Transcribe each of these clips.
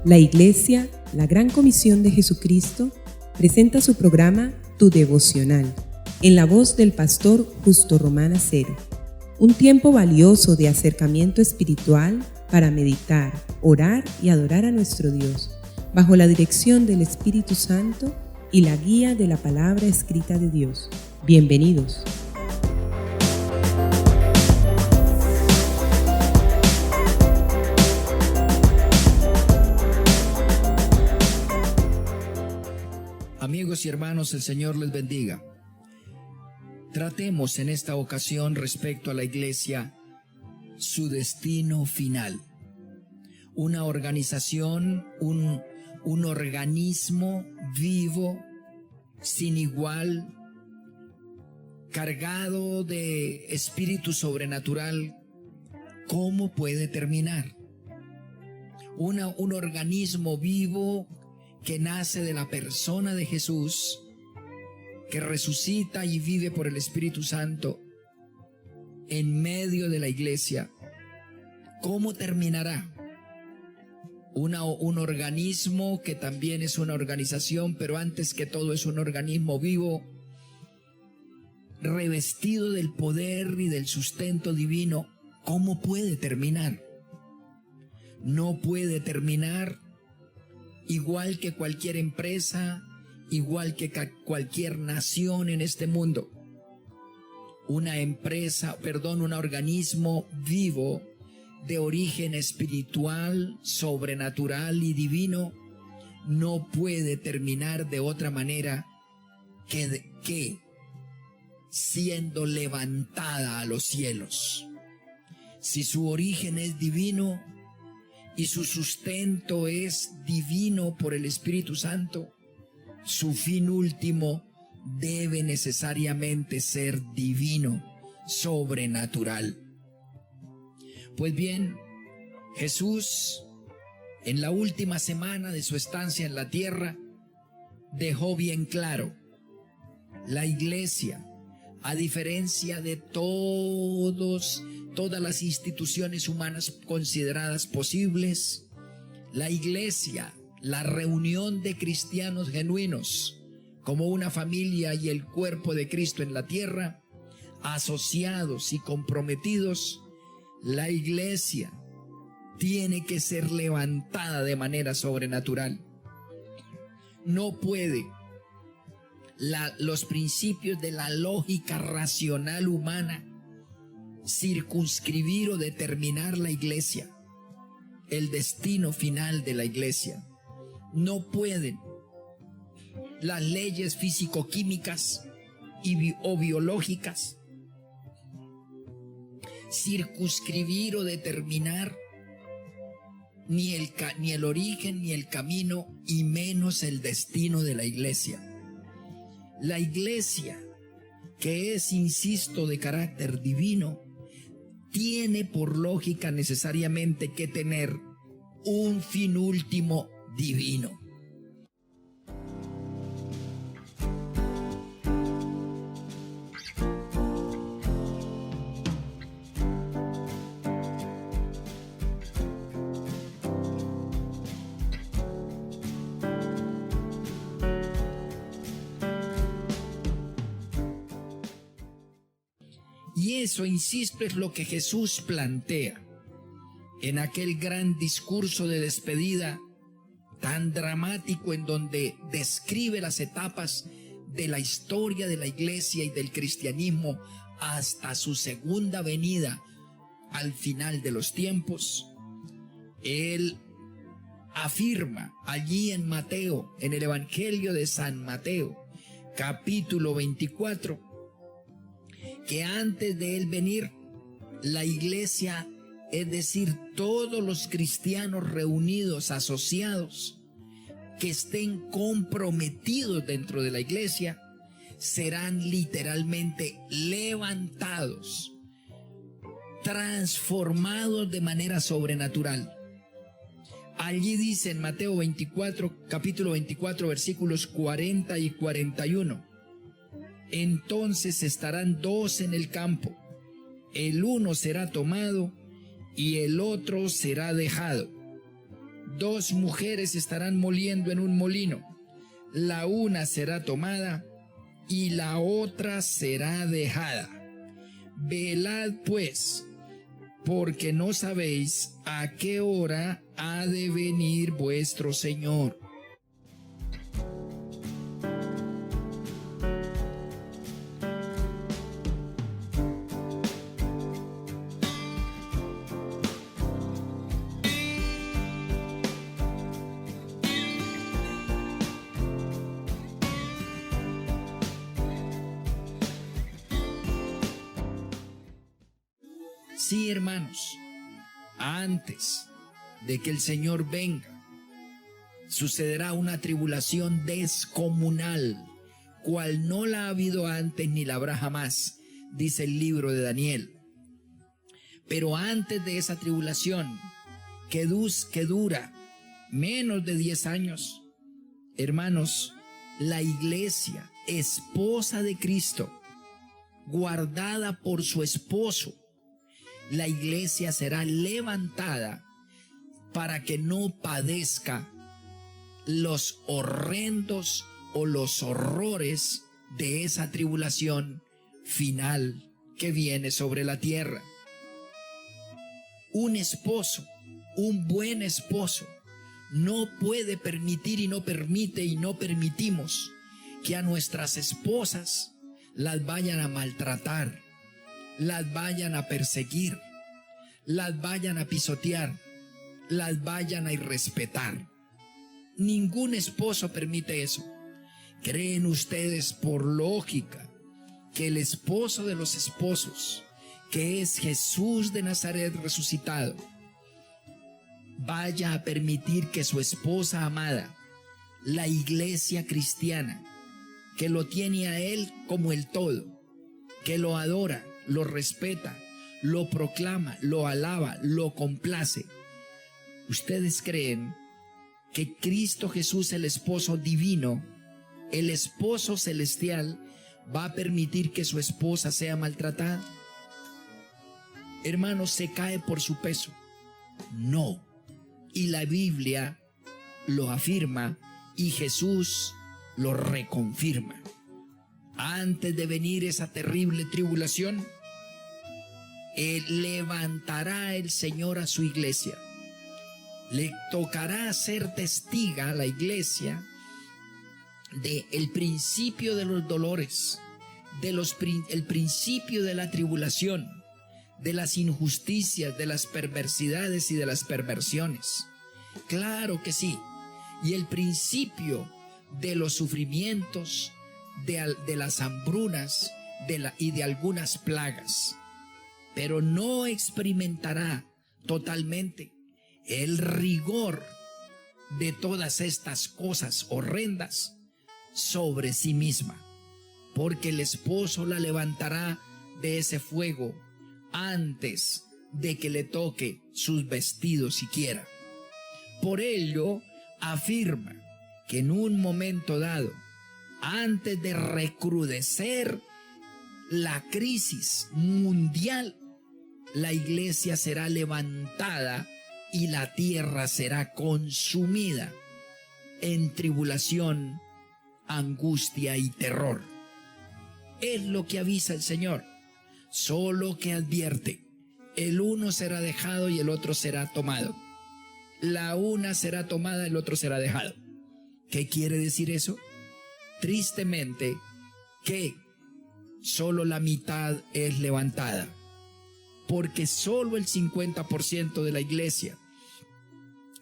La Iglesia, la Gran Comisión de Jesucristo, presenta su programa Tu Devocional, en la voz del pastor Justo Román Acero. Un tiempo valioso de acercamiento espiritual para meditar, orar y adorar a nuestro Dios, bajo la dirección del Espíritu Santo y la guía de la palabra escrita de Dios. Bienvenidos. Amigos y hermanos, el Señor les bendiga. Tratemos en esta ocasión respecto a la iglesia, su destino final. Una organización, un organismo vivo, sin igual, cargado de espíritu sobrenatural. ¿Cómo puede terminar? Un organismo vivo que nace de la persona de Jesús, que resucita y vive por el Espíritu Santo en medio de la iglesia. ¿Cómo terminará? Un organismo que también es una organización, pero antes que todo es un organismo vivo, revestido del poder y del sustento divino. ¿Cómo puede terminar? No puede terminar igual que cualquier empresa, igual que cualquier nación en este mundo. Un organismo vivo de origen espiritual, sobrenatural y divino, no puede terminar de otra manera que siendo levantada a los cielos. Si su origen es divino y su sustento es divino por el Espíritu Santo, su fin último debe necesariamente ser divino, sobrenatural. Pues bien, Jesús, en la última semana de su estancia en la tierra, dejó bien claro: la iglesia, a diferencia de todas las instituciones humanas consideradas posibles, la iglesia, la reunión de cristianos genuinos, como una familia y el cuerpo de Cristo en la tierra, asociados y comprometidos, la iglesia tiene que ser levantada de manera sobrenatural. No puede los principios de la lógica racional humana circunscribir o determinar la iglesia, el destino final de la iglesia. No pueden las leyes físico-químicas o biológicas circunscribir o determinar ni el origen, ni el camino, y menos el destino de la iglesia. La iglesia, que es, insisto, de carácter divino, tiene por lógica necesariamente que tener un fin último divino. Y eso, insisto, es lo que Jesús plantea en aquel gran discurso de despedida tan dramático, en donde describe las etapas de la historia de la iglesia y del cristianismo hasta su segunda venida al final de los tiempos. Él afirma allí en Mateo, en el Evangelio de San Mateo, capítulo 24, que antes de él venir, la iglesia, es decir, todos los cristianos reunidos, asociados, que estén comprometidos dentro de la iglesia, serán literalmente levantados, transformados de manera sobrenatural. Allí dice en Mateo 24, capítulo 24, versículos 40 y 41. Entonces estarán dos en el campo, el uno será tomado y el otro será dejado. 2 mujeres estarán moliendo en un molino, la una será tomada y la otra será dejada. Velad pues, porque no sabéis a qué hora ha de venir vuestro Señor. Sí, hermanos, antes de que el Señor venga, sucederá una tribulación descomunal, cual no la ha habido antes ni la habrá jamás, dice el libro de Daniel. Pero antes de esa tribulación, que dura menos de 10 años, hermanos, la iglesia, esposa de Cristo, guardada por su esposo, la iglesia será levantada para que no padezca los horrendos o los horrores de esa tribulación final que viene sobre la tierra. Un esposo, un buen esposo, no puede permitir y no permite y no permitimos que a nuestras esposas las vayan a maltratar, las vayan a perseguir, las vayan a pisotear, las vayan a irrespetar. Ningún esposo permite eso. ¿Creen ustedes por lógica que el esposo de los esposos, que es Jesús de Nazaret resucitado, vaya a permitir que su esposa amada, la iglesia cristiana, que lo tiene a él como el todo, que lo adora, lo respeta, lo proclama, lo alaba, lo complace? ¿Ustedes creen que Cristo Jesús, el esposo divino, el esposo celestial, va a permitir que su esposa sea maltratada? Hermanos, ¿se cae por su peso? No. Y la Biblia lo afirma y Jesús lo reconfirma. Antes de venir esa terrible tribulación, levantará el Señor a su iglesia. Le tocará ser testiga a la iglesia del principio de los dolores, el principio de la tribulación, de las injusticias, de las perversidades y de las perversiones. Claro que sí. Y el principio de los sufrimientos, de las hambrunas y de algunas plagas. Pero no experimentará totalmente el rigor de todas estas cosas horrendas sobre sí misma, porque el esposo la levantará de ese fuego antes de que le toque sus vestidos siquiera. Por ello afirma que en un momento dado, antes de recrudecer la crisis mundial, la iglesia será levantada y la tierra será consumida en tribulación, angustia y terror. Es lo que avisa el Señor, solo que advierte: el uno será dejado y el otro será tomado. La una será tomada, el otro será dejado. ¿Qué quiere decir eso? Tristemente, que solo la mitad es levantada, porque solo el 50% de la iglesia,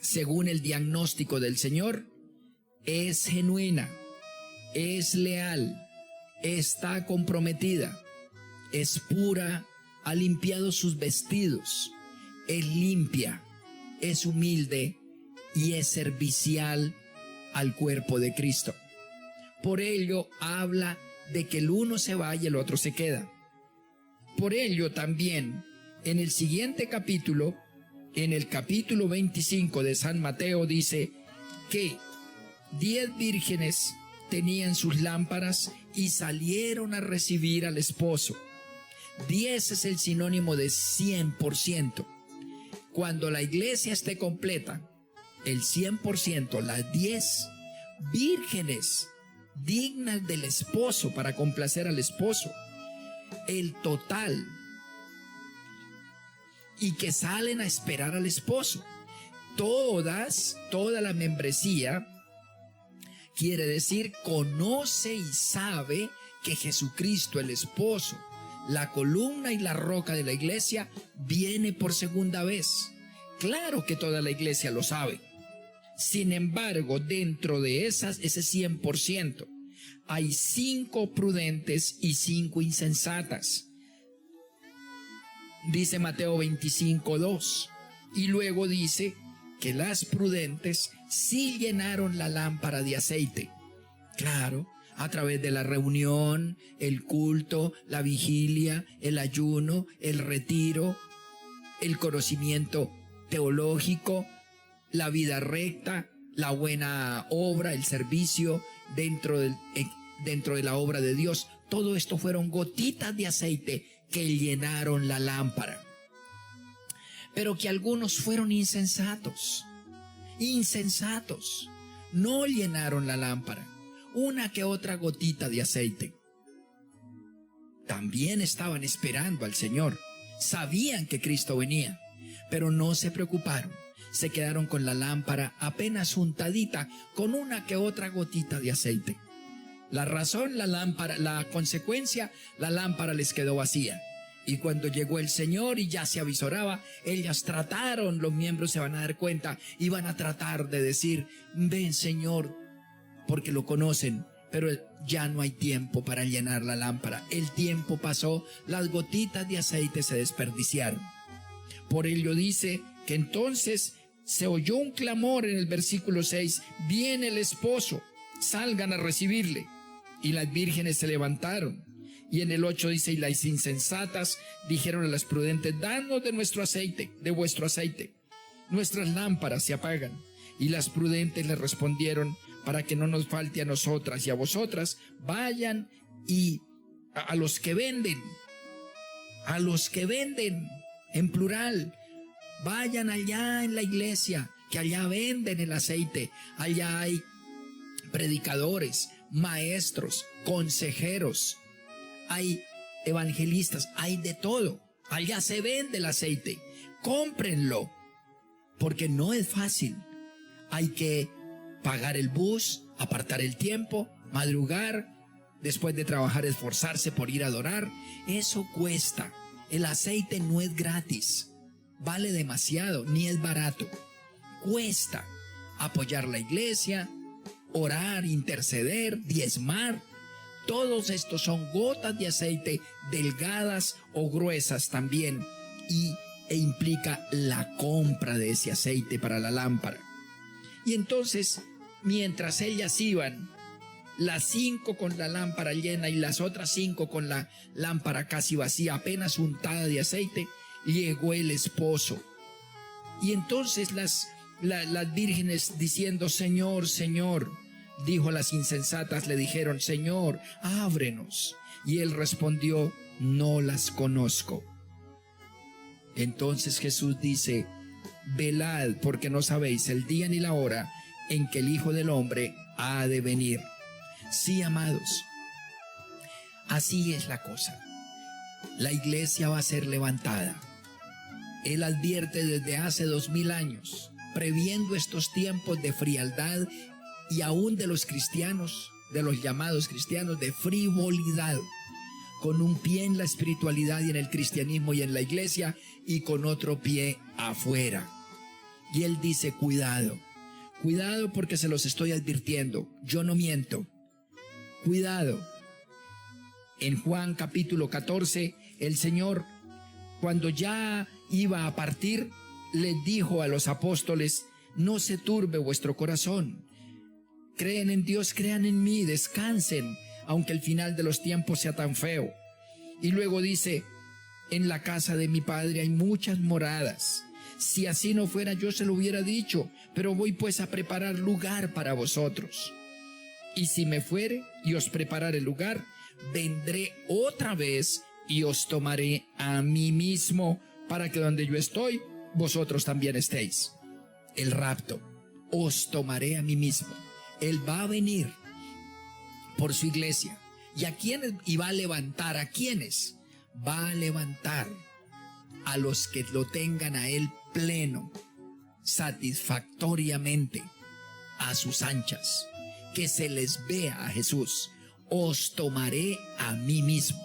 según el diagnóstico del Señor, es genuina, es leal, está comprometida, es pura, ha limpiado sus vestidos, es limpia, es humilde y es servicial al cuerpo de Cristo. Por ello habla de que el uno se va y el otro se queda. Por ello también en el siguiente capítulo, en el capítulo 25 de San Mateo, dice que 10 vírgenes tenían sus lámparas y salieron a recibir al esposo. 10 es el sinónimo de 100%. Cuando la iglesia esté completa, el 100%, las 10 vírgenes dignas del esposo para complacer al esposo, el total, y que salen a esperar al esposo. Toda la membresía, quiere decir, conoce y sabe que Jesucristo, el esposo, la columna y la roca de la iglesia, viene por segunda vez. Claro que toda la iglesia lo sabe. Sin embargo, dentro de ese 100%, hay 5 prudentes y 5 insensatas. Dice Mateo 25:2. Y luego dice que las prudentes sí llenaron la lámpara de aceite. Claro, a través de la reunión, el culto, la vigilia, el ayuno, el retiro, el conocimiento teológico, la vida recta, la buena obra, el servicio dentro de la obra de Dios. Todo esto fueron gotitas de aceite que llenaron la lámpara. Pero que algunos fueron insensatos, no llenaron la lámpara, una que otra gotita de aceite. También estaban esperando al Señor, sabían que Cristo venía, pero no se preocuparon, se quedaron con la lámpara apenas untadita, con una que otra gotita de aceite. La razón, la consecuencia, la lámpara les quedó vacía. Y cuando llegó el Señor y ya se avisoraba, ellas trataron, los miembros se van a dar cuenta, iban a tratar de decir, ven Señor, porque lo conocen, pero ya no hay tiempo para llenar la lámpara. El tiempo pasó, las gotitas de aceite se desperdiciaron. Por ello dice que entonces se oyó un clamor en el versículo 6, viene el esposo, salgan a recibirle. Y las vírgenes se levantaron. Y en el 8 dice, y las insensatas dijeron a las prudentes, danos de nuestro aceite, de vuestro aceite. Nuestras lámparas se apagan. Y las prudentes le respondieron, para que no nos falte a nosotras y a vosotras, vayan y a los que venden, en plural, vayan allá en la iglesia, que allá venden el aceite, allá hay predicadores, maestros, consejeros, hay evangelistas, hay de todo. Allá se vende el aceite. Cómprenlo, porque no es fácil. Hay que pagar el bus, apartar el tiempo, madrugar, después de trabajar esforzarse por ir a adorar. Eso cuesta. El aceite no es gratis, vale demasiado, ni es barato. Cuesta apoyar la iglesia, orar, interceder, diezmar. Todos estos son gotas de aceite, delgadas o gruesas también, e implica la compra de ese aceite para la lámpara. Y entonces, mientras ellas iban, las 5 con la lámpara llena y las otras 5 con la lámpara casi vacía, apenas untada de aceite, llegó el esposo. Y entonces las vírgenes diciendo, Señor, Señor, dijo a las insensatas, le dijeron, Señor, ábrenos. Y él respondió, no las conozco. Entonces Jesús dice, velad, porque no sabéis el día ni la hora en que el Hijo del Hombre ha de venir. Sí, amados, así es la cosa. La iglesia va a ser levantada. Él advierte desde hace 2000 años, previendo estos tiempos de frialdad y aún de los cristianos, de los llamados cristianos, de frivolidad, con un pie en la espiritualidad y en el cristianismo y en la iglesia, y con otro pie afuera. Y él dice, cuidado, cuidado, porque se los estoy advirtiendo, yo no miento. Cuidado. En Juan capítulo 14, el Señor, cuando ya iba a partir, les dijo a los apóstoles, no se turbe vuestro corazón. Creen en Dios, crean en mí, descansen, aunque el final de los tiempos sea tan feo. Y luego dice, en la casa de mi Padre hay muchas moradas. Si así no fuera, yo se lo hubiera dicho, pero voy pues a preparar lugar para vosotros. Y si me fuere y os preparare lugar, vendré otra vez y os tomaré a mí mismo, para que donde yo estoy, vosotros también estéis. El rapto. os tomaré a mí mismo. Él va a venir por su iglesia. ¿Y a quiénes? Y va a levantar. ¿A quiénes? Va a levantar a los que lo tengan a Él pleno, satisfactoriamente, a sus anchas. Que se les vea a Jesús. Os tomaré a mí mismo.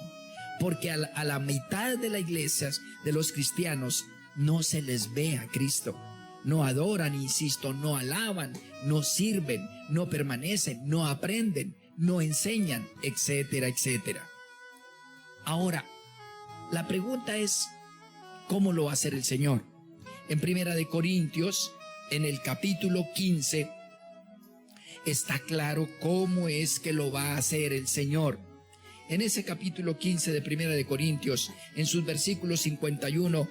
Porque a la mitad de las iglesias, de los cristianos, no se les ve a Cristo. No adoran, insisto, no alaban, no sirven, no permanecen, no aprenden, no enseñan, etcétera, etcétera. Ahora, la pregunta es, ¿cómo lo va a hacer el Señor? En 1 Corintios, en el capítulo 15, está claro cómo es que lo va a hacer el Señor. En ese capítulo 15 de 1 Corintios, en sus versículos 51,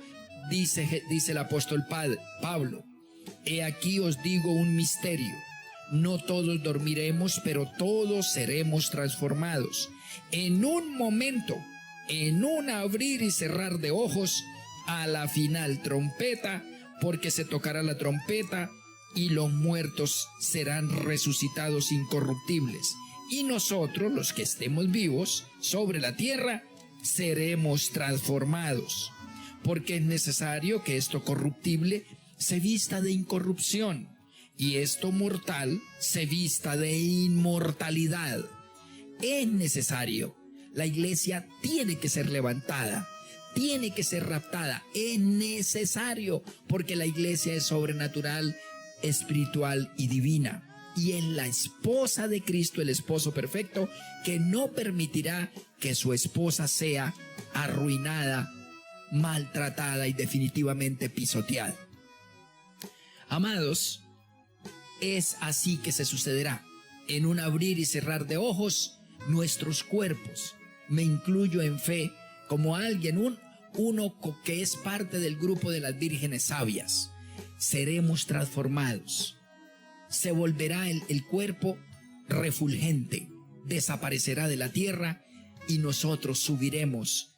dice el apóstol Pablo: he aquí os digo un misterio. No todos dormiremos, pero todos seremos transformados. En un momento, en un abrir y cerrar de ojos, a la final trompeta, porque se tocará la trompeta y los muertos serán resucitados incorruptibles. Y nosotros, los que estemos vivos sobre la tierra, seremos transformados. Porque es necesario que esto corruptible se vista de incorrupción y esto mortal se vista de inmortalidad. Es necesario. La iglesia tiene que ser levantada, tiene que ser raptada. Es necesario, porque la iglesia es sobrenatural, espiritual y divina. Y es la esposa de Cristo, el esposo perfecto, que no permitirá que su esposa sea arruinada, maltratada y definitivamente pisoteada. Amados, es así que se sucederá. En un abrir y cerrar de ojos, nuestros cuerpos, me incluyo en fe como alguien, uno que es parte del grupo de las vírgenes sabias, seremos transformados. Se volverá el cuerpo refulgente, desaparecerá de la tierra y nosotros subiremos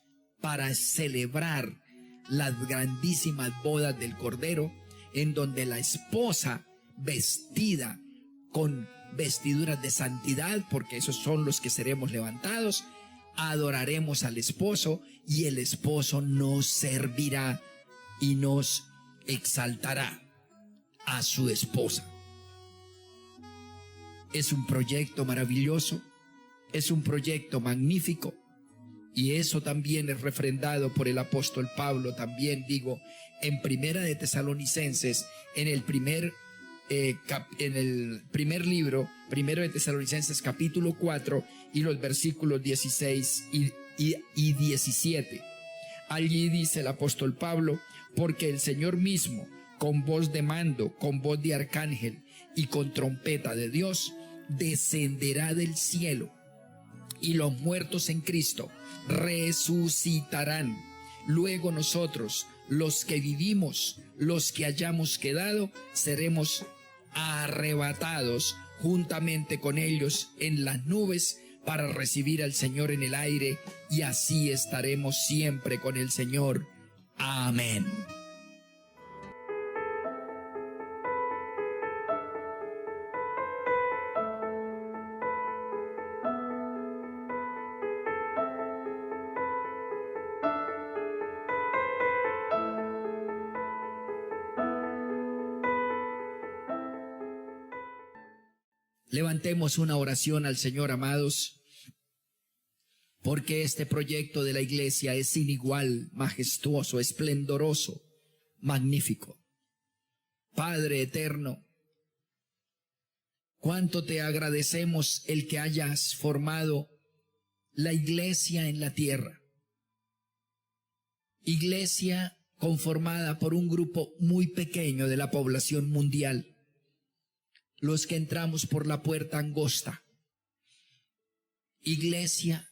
para celebrar las grandísimas bodas del Cordero, en donde la esposa, vestida con vestiduras de santidad, porque esos son los que seremos levantados, adoraremos al esposo y el esposo nos servirá y nos exaltará a su esposa. Es un proyecto maravilloso, es un proyecto magnífico, y eso también es refrendado por el apóstol Pablo, también digo, en Primera de Tesalonicenses, en el primer libro, Primero de Tesalonicenses capítulo 4 y los versículos 16 y 17. Allí dice el apóstol Pablo: porque el Señor mismo, con voz de mando, con voz de arcángel y con trompeta de Dios, descenderá del cielo, y los muertos en Cristo resucitarán. Luego nosotros, los que vivimos, los que hayamos quedado, seremos arrebatados juntamente con ellos en las nubes para recibir al Señor en el aire, y así estaremos siempre con el Señor. Amén. Levantemos una oración al Señor, amados, porque este proyecto de la iglesia es sin igual, majestuoso, esplendoroso, magnífico. Padre eterno, cuánto te agradecemos el que hayas formado la iglesia en la tierra. Iglesia conformada por un grupo muy pequeño de la población mundial, los que entramos por la puerta angosta. Iglesia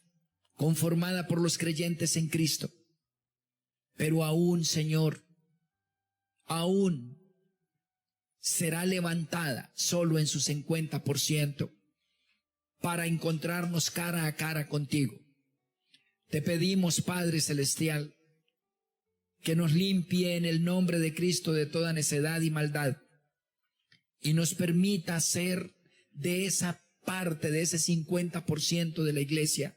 conformada por los creyentes en Cristo. Pero aún, Señor, aún será levantada solo en su 50% para encontrarnos cara a cara contigo. Te pedimos, Padre Celestial, que nos limpie en el nombre de Cristo de toda necedad y maldad, y nos permita ser de esa parte, de ese 50% de la iglesia,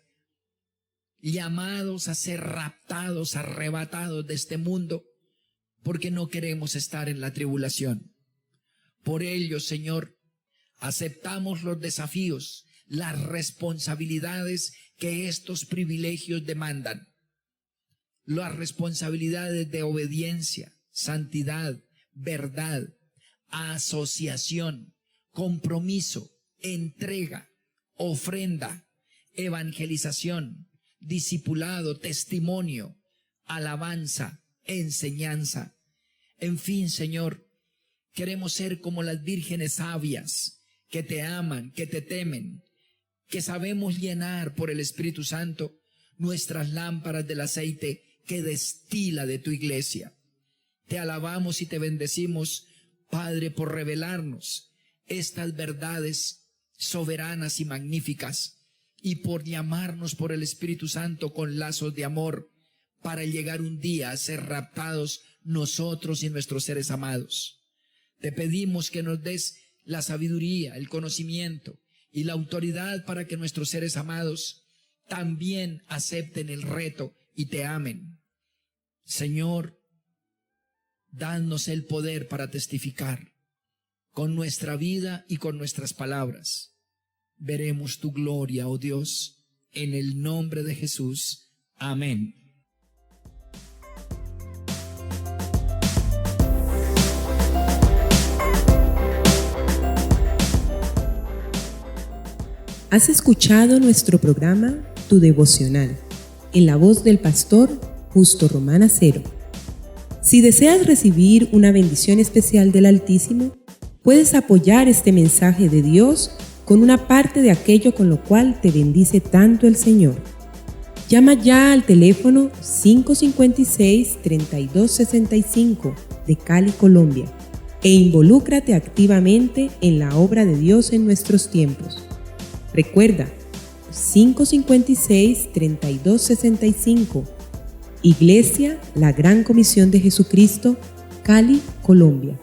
llamados a ser raptados, arrebatados de este mundo, porque no queremos estar en la tribulación. Por ello, Señor, aceptamos los desafíos, las responsabilidades que estos privilegios demandan. Las responsabilidades de obediencia, santidad, verdad, asociación, compromiso, entrega, ofrenda, evangelización, discipulado, testimonio, alabanza, enseñanza. En fin, Señor, queremos ser como las vírgenes sabias que te aman, que te temen, que sabemos llenar por el Espíritu Santo nuestras lámparas del aceite que destila de tu iglesia. Te alabamos y te bendecimos, Padre, por revelarnos estas verdades soberanas y magníficas y por llamarnos por el Espíritu Santo con lazos de amor para llegar un día a ser raptados nosotros y nuestros seres amados. Te pedimos que nos des la sabiduría, el conocimiento y la autoridad para que nuestros seres amados también acepten el reto y te amen. Señor, danos el poder para testificar. Con nuestra vida y con nuestras palabras veremos tu gloria, oh Dios, en el nombre de Jesús. Amén. Has escuchado nuestro programa Tu Devocional, en la voz del pastor Justo Román Acero. Si deseas recibir una bendición especial del Altísimo, puedes apoyar este mensaje de Dios con una parte de aquello con lo cual te bendice tanto el Señor. Llama ya al teléfono 556-3265 de Cali, Colombia, e involúcrate activamente en la obra de Dios en nuestros tiempos. Recuerda, 556-3265, Iglesia La Gran Comisión de Jesucristo, Cali, Colombia.